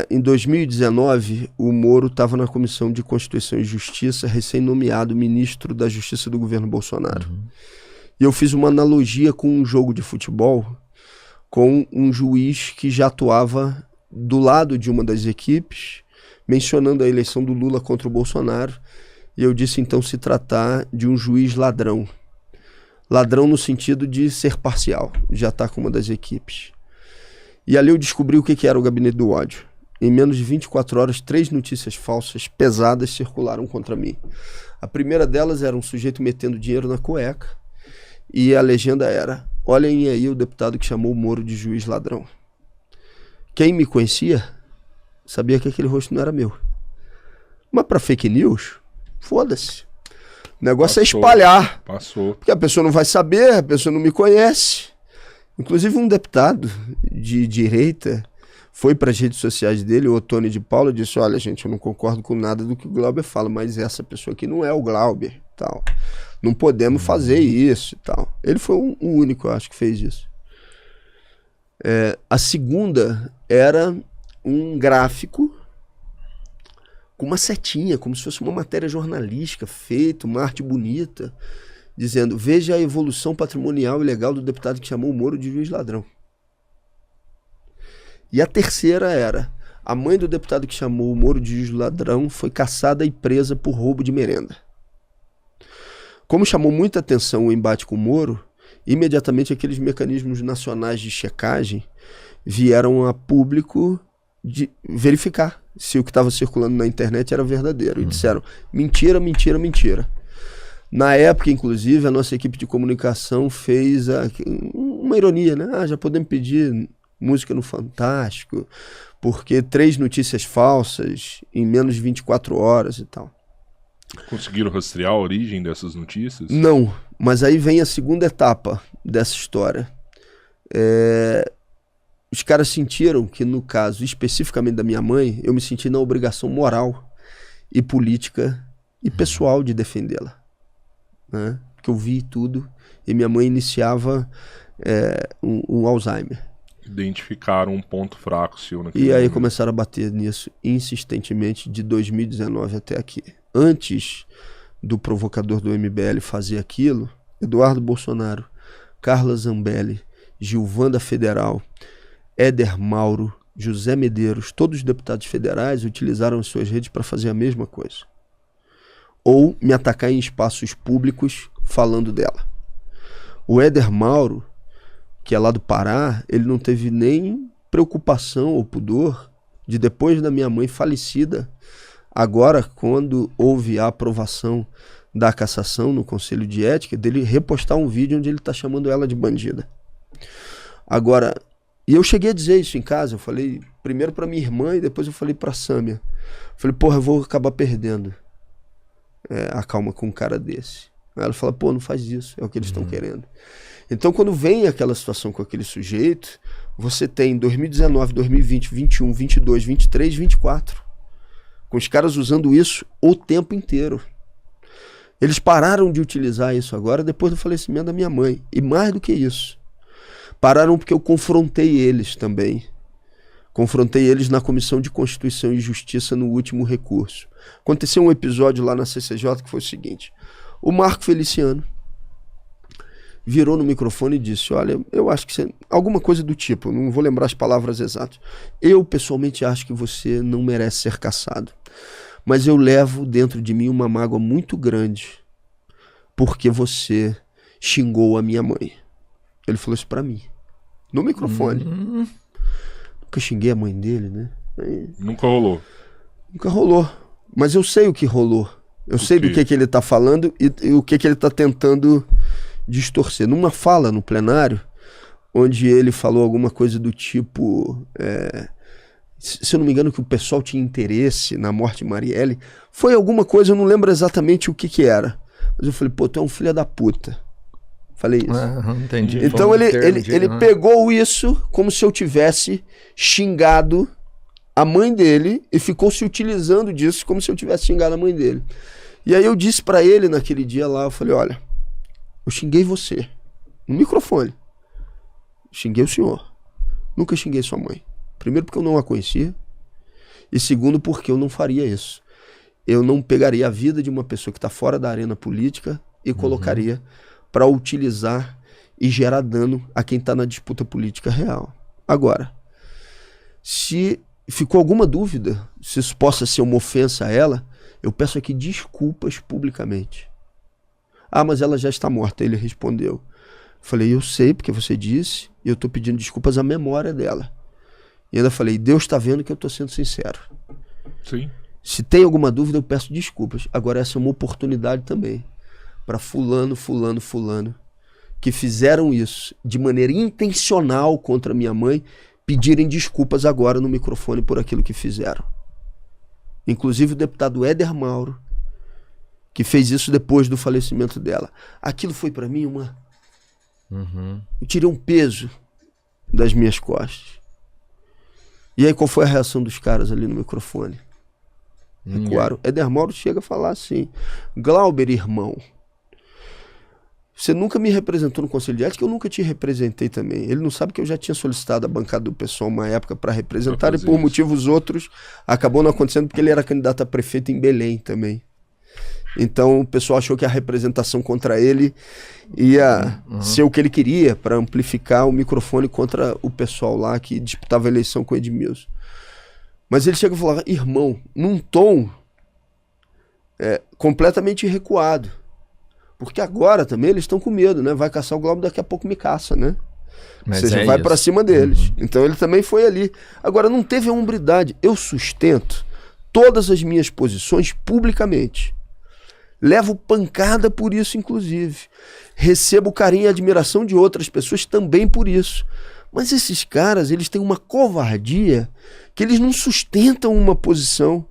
Em 2019, o Moro estava na Comissão de Constituição e Justiça, recém-nomeado ministro da Justiça do governo Bolsonaro. E eu fiz uma analogia com um jogo de futebol, com um juiz que já atuava do lado de uma das equipes, mencionando a eleição do Lula contra o Bolsonaro. E eu disse, então, se tratar de um juiz ladrão. Ladrão no sentido de ser parcial, já está com uma das equipes. E ali eu descobri o que era o Gabinete do Ódio. Em menos de 24 horas, 3 notícias falsas, pesadas, circularam contra mim. A primeira delas era um sujeito metendo dinheiro na cueca, e a legenda era: olhem aí o deputado que chamou o Moro de juiz ladrão. Quem me conhecia sabia que aquele rosto não era meu. Mas para fake news, foda-se. O negócio é espalhar. Passou. Porque a pessoa não vai saber, a pessoa não me conhece. Inclusive um deputado de direita foi para as redes sociais dele, o Otônio de Paula, e disse: olha, gente, eu não concordo com nada do que o Glauber fala, mas essa pessoa aqui não é o Glauber, tal. Não podemos fazer isso e tal. Ele foi o único, eu acho, que fez isso. A segunda era um gráfico com uma setinha, como se fosse uma matéria jornalística feita, uma arte bonita, dizendo: veja a evolução patrimonial e legal do deputado que chamou o Moro de juiz ladrão. E a terceira era: a mãe do deputado que chamou o Moro de juiz ladrão foi caçada e presa por roubo de merenda. Como chamou muita atenção o embate com o Moro, imediatamente aqueles mecanismos nacionais de checagem vieram a público de verificar se o que estava circulando na internet era verdadeiro. E disseram: mentira, mentira, mentira. Na época, inclusive, a nossa equipe de comunicação fez uma ironia, né? Já podemos pedir música no Fantástico, porque 3 notícias falsas em menos de 24 horas e tal. Conseguiram rastrear a origem dessas notícias? Não, mas aí vem a segunda etapa dessa história. Os caras sentiram que, no caso especificamente da minha mãe, eu me senti na obrigação moral e política e pessoal de defendê-la, né? Porque eu vi tudo e minha mãe iniciava um Alzheimer. Identificaram um ponto fraco seu naquele E aí momento. começaram a bater nisso insistentemente de 2019 até aqui. Antes do provocador do MBL fazer aquilo, Eduardo Bolsonaro, Carla Zambelli, Gilvanda Federal, Éder Mauro, José Medeiros, todos os deputados federais utilizaram as suas redes para fazer a mesma coisa. Ou me atacar em espaços públicos falando dela. O Éder Mauro, que é lá do Pará, ele não teve nem preocupação ou pudor de, depois da minha mãe falecida, agora, quando houve a aprovação da cassação no Conselho de Ética, dele repostar um vídeo onde ele está chamando ela de bandida. Agora, e eu cheguei a dizer isso em casa, eu falei primeiro para minha irmã e depois eu falei para Sâmia. Falei: porra, eu vou acabar perdendo a calma com um cara desse. Aí ela fala: pô, não faz isso, é o que eles estão querendo. Então, quando vem aquela situação com aquele sujeito, você tem 2019, 2020, 21, 22, 23, 24. Com os caras usando isso o tempo inteiro. Eles pararam de utilizar isso agora depois do falecimento da minha mãe. E mais do que isso, pararam porque eu confrontei eles também. Confrontei eles na Comissão de Constituição e Justiça no último recurso. Aconteceu um episódio lá na CCJ que foi o seguinte: o Marco Feliciano virou no microfone e disse: olha, eu acho que você... alguma coisa do tipo, não vou lembrar as palavras exatas. Eu pessoalmente acho que você não merece ser cassado. Mas eu levo dentro de mim uma mágoa muito grande porque você xingou a minha mãe. Ele falou isso pra mim, no microfone. Nunca xinguei a mãe dele, né? Nunca rolou. Nunca rolou. Mas eu sei o que rolou. Eu sei do que ele tá falando e o que ele tá tentando distorcer. Numa fala no plenário, onde ele falou alguma coisa do tipo, se eu não me engano, que o pessoal tinha interesse na morte de Marielle, foi alguma coisa, eu não lembro exatamente o que era, mas eu falei: pô, tu é um filho da puta. Falei isso. Entendi. Então ele pegou isso como se eu tivesse xingado a mãe dele e ficou se utilizando disso como se eu tivesse xingado a mãe dele. E aí eu disse pra ele naquele dia lá, eu falei: olha, eu xinguei você, no microfone. Xinguei o senhor. Nunca xinguei sua mãe. Primeiro porque eu não a conhecia. E segundo, porque eu não faria isso. Eu não pegaria a vida de uma pessoa que está fora da arena política e colocaria para utilizar e gerar dano a quem está na disputa política real. Agora, se ficou alguma dúvida, se isso possa ser uma ofensa a ela, eu peço aqui desculpas publicamente. Ah, mas ela já está morta, ele respondeu. Falei, eu sei porque você disse, e eu estou pedindo desculpas à memória dela. E ainda falei, Deus está vendo que eu estou sendo sincero. Sim. Se tem alguma dúvida, eu peço desculpas. Agora essa é uma oportunidade também para fulano, que fizeram isso de maneira intencional contra minha mãe, pedirem desculpas agora no microfone por aquilo que fizeram. Inclusive o deputado Éder Mauro, que fez isso depois do falecimento dela. Aquilo foi para mim uma... Eu tirei um peso das minhas costas. E aí qual foi a reação dos caras ali no microfone? Claro, Éder Mauro chega a falar assim, Glauber, irmão, você nunca me representou no Conselho de Ética, eu nunca te representei também. Ele não sabe que eu já tinha solicitado a bancada do PSOL uma época para representar e por motivos outros acabou não acontecendo porque ele era candidato a prefeito em Belém também. Então o pessoal achou que a representação contra ele ia ser o que ele queria para amplificar o microfone contra o pessoal lá que disputava a eleição com o Edmilson. Mas ele chega e fala, irmão, num tom completamente recuado. Porque agora também eles estão com medo, né? Vai caçar o Glauber, daqui a pouco me caça, né? Mas ou seja, vai para cima deles. Então ele também foi ali. Agora, não teve a hombridade. Eu sustento todas as minhas posições publicamente. Levo pancada por isso, inclusive. Recebo carinho e admiração de outras pessoas também por isso. Mas esses caras, eles têm uma covardia que eles não sustentam uma posição.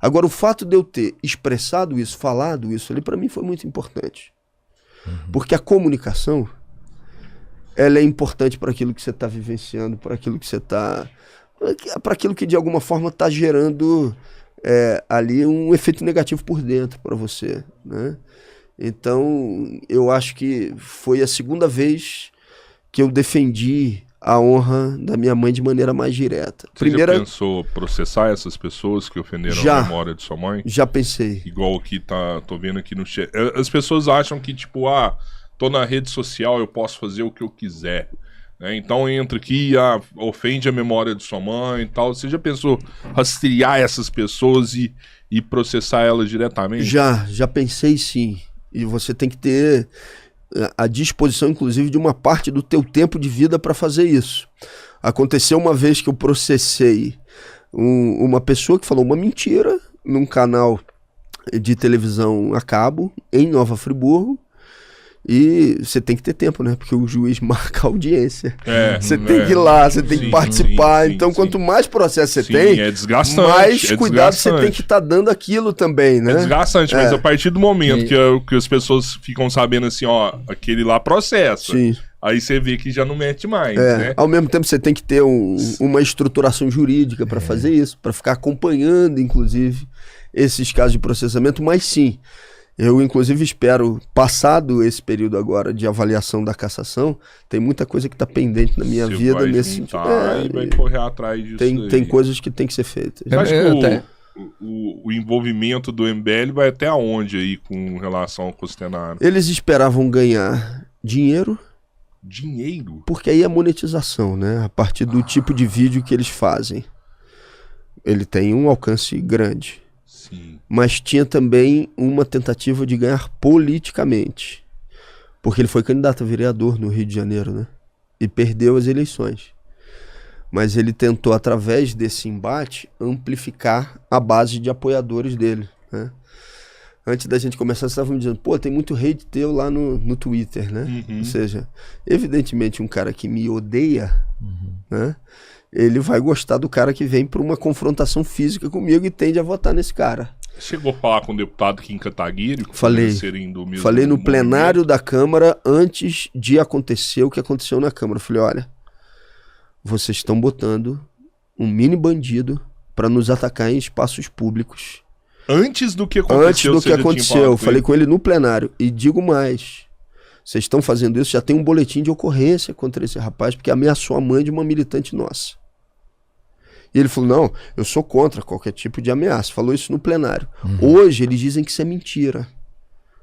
Agora, o fato de eu ter expressado isso, falado isso ali, para mim foi muito importante. Porque a comunicação, ela é importante para aquilo que você está vivenciando, para aquilo que você está... para aquilo que de alguma forma está gerando ali um efeito negativo por dentro para você, né? Então, eu acho que foi a segunda vez que eu defendi a honra da minha mãe de maneira mais direta. Você já pensou processar essas pessoas que ofenderam a memória de sua mãe? Já pensei. Igual que tô vendo aqui no chat. As pessoas acham que, tipo, tô na rede social, eu posso fazer o que eu quiser. Né? Então entra aqui, ofende a memória de sua mãe e tal. Você já pensou rastrear essas pessoas e processar elas diretamente? Já pensei sim. E você tem que ter a disposição, inclusive, de uma parte do teu tempo de vida para fazer isso. Aconteceu uma vez que eu processei uma pessoa que falou uma mentira num canal de televisão a cabo em Nova Friburgo. E você tem que ter tempo, né? Porque o juiz marca a audiência. Você tem que ir lá, você tem que participar. Então, quanto mais processo você tem, mais cuidado você tem que estar dando aquilo também, né? É desgastante, mas a partir do momento que as pessoas ficam sabendo assim, aquele lá processa. Sim. Aí você vê que já não mete mais, né? Ao mesmo tempo, você tem que ter uma estruturação jurídica para fazer isso, para ficar acompanhando, inclusive, esses casos de processamento. Mas sim, eu, inclusive, espero, passado esse período agora de avaliação da cassação, tem muita coisa que está pendente na minha vida nesse sentido. E vai correr atrás disso. Tem coisas que tem que ser feitas. Eu acho que o envolvimento do MBL vai até onde aí com relação ao Costenaro? Eles esperavam ganhar dinheiro. Dinheiro? Porque aí é monetização, né? A partir do tipo de vídeo que eles fazem. Ele tem um alcance grande. Sim. Mas tinha também uma tentativa de ganhar politicamente. Porque ele foi candidato a vereador no Rio de Janeiro, né? E perdeu as eleições. Mas ele tentou, através desse embate, amplificar a base de apoiadores dele, né? Antes da gente começar, você estava me dizendo, tem muito hate teu lá no Twitter, né? Ou seja, evidentemente um cara que me odeia, né? Ele vai gostar do cara que vem para uma confrontação física comigo e tende a votar nesse cara. Chegou a falar com o deputado Kim Kataguiri? Falei no plenário da Câmara antes de acontecer o que aconteceu na Câmara. Falei, olha, vocês estão botando um mini bandido para nos atacar em espaços públicos. Antes do que aconteceu. Eu falei com ele no plenário. E digo mais, vocês estão fazendo isso, já tem um boletim de ocorrência contra esse rapaz, porque ameaçou a mãe de uma militante nossa. E ele falou, não, eu sou contra qualquer tipo de ameaça. Falou isso no plenário. Hoje eles dizem que isso é mentira.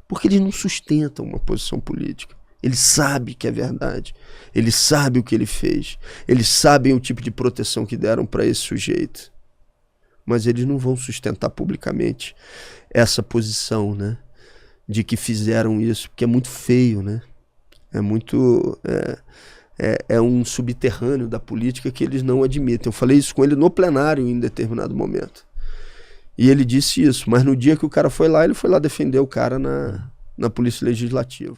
Porque eles não sustentam uma posição política. Eles sabem que é verdade. Eles sabem o que ele fez. Eles sabem o tipo de proteção que deram para esse sujeito. Mas eles não vão sustentar publicamente essa posição, né? De que fizeram isso, porque é muito feio, né? É muito... É um subterrâneo da política que eles não admitem. Eu falei isso com ele no plenário em determinado momento. E ele disse isso, mas no dia que o cara foi lá, ele foi lá defender o cara na Polícia Legislativa.